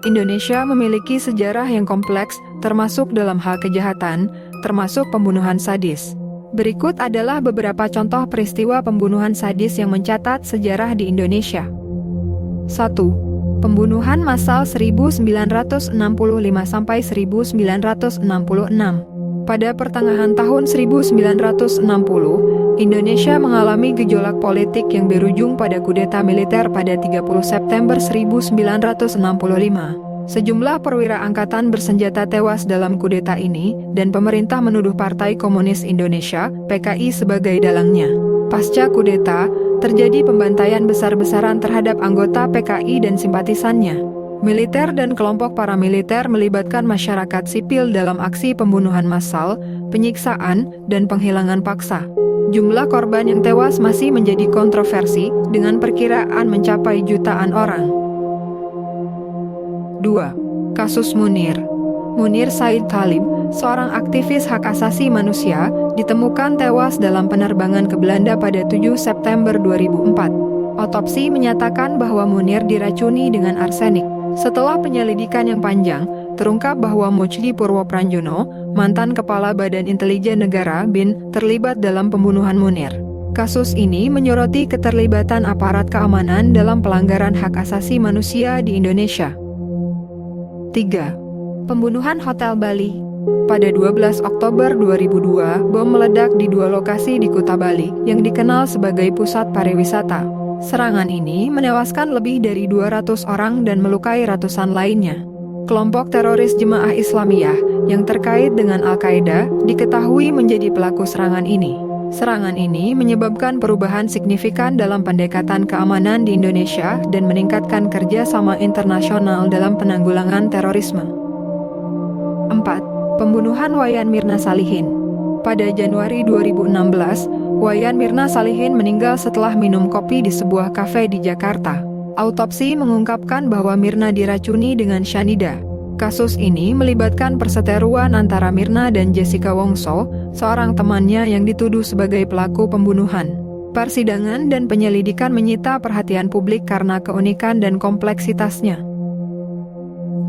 Indonesia memiliki sejarah yang kompleks, termasuk dalam hal kejahatan, termasuk pembunuhan sadis. Berikut adalah beberapa contoh peristiwa pembunuhan sadis yang mencatat sejarah di Indonesia. 1. Pembunuhan massal 1965 sampai 1966. Pada pertengahan tahun 1960, Indonesia mengalami gejolak politik yang berujung pada kudeta militer pada 30 September 1965. Sejumlah perwira angkatan bersenjata tewas dalam kudeta ini, dan pemerintah menuduh Partai Komunis Indonesia, PKI sebagai dalangnya. Pasca kudeta, terjadi pembantaian besar-besaran terhadap anggota PKI dan simpatisannya. Militer dan kelompok paramiliter melibatkan masyarakat sipil dalam aksi pembunuhan massal, penyiksaan, dan penghilangan paksa. Jumlah korban yang tewas masih menjadi kontroversi, dengan perkiraan mencapai jutaan orang. 2. Kasus Munir. Munir Said Talib, seorang aktivis hak asasi manusia, ditemukan tewas dalam penerbangan ke Belanda pada 7 September 2004. Otopsi menyatakan bahwa Munir diracuni dengan arsenik. Setelah penyelidikan yang panjang, terungkap bahwa Mujdi Purwopranjono, mantan Kepala Badan Intelijen Negara BIN, terlibat dalam pembunuhan Munir. Kasus ini menyoroti keterlibatan aparat keamanan dalam pelanggaran hak asasi manusia di Indonesia. 3. Pembunuhan Hotel Bali. Pada 12 Oktober 2002, bom meledak di 2 lokasi di Kuta Bali, yang dikenal sebagai pusat pariwisata. Serangan ini menewaskan lebih dari 200 orang dan melukai ratusan lainnya. Kelompok teroris Jemaah Islamiyah yang terkait dengan Al-Qaeda diketahui menjadi pelaku serangan ini. Serangan ini menyebabkan perubahan signifikan dalam pendekatan keamanan di Indonesia dan meningkatkan kerjasama internasional dalam penanggulangan terorisme. 4. Pembunuhan Wayan Mirna Salihin. Pada Januari 2016, Wayan Mirna Salihin meninggal setelah minum kopi di sebuah kafe di Jakarta. Autopsi mengungkapkan bahwa Mirna diracuni dengan cyanida. Kasus ini melibatkan perseteruan antara Mirna dan Jessica Wongso, seorang temannya yang dituduh sebagai pelaku pembunuhan. Persidangan dan penyelidikan menyita perhatian publik karena keunikan dan kompleksitasnya. 5.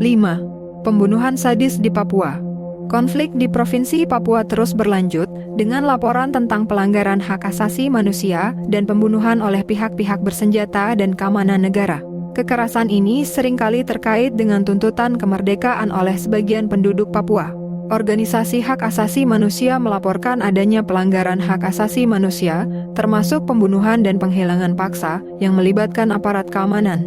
Pembunuhan sadis di Papua. Konflik di Provinsi Papua terus berlanjut, dengan laporan tentang pelanggaran hak asasi manusia dan pembunuhan oleh pihak-pihak bersenjata dan keamanan negara. Kekerasan ini seringkali terkait dengan tuntutan kemerdekaan oleh sebagian penduduk Papua. Organisasi hak asasi manusia melaporkan adanya pelanggaran hak asasi manusia, termasuk pembunuhan dan penghilangan paksa, yang melibatkan aparat keamanan.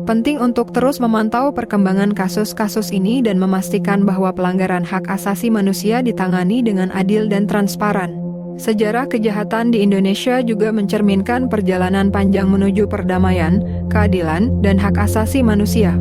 Penting untuk terus memantau perkembangan kasus-kasus ini dan memastikan bahwa pelanggaran hak asasi manusia ditangani dengan adil dan transparan. Sejarah kejahatan di Indonesia juga mencerminkan perjalanan panjang menuju perdamaian, keadilan, dan hak asasi manusia.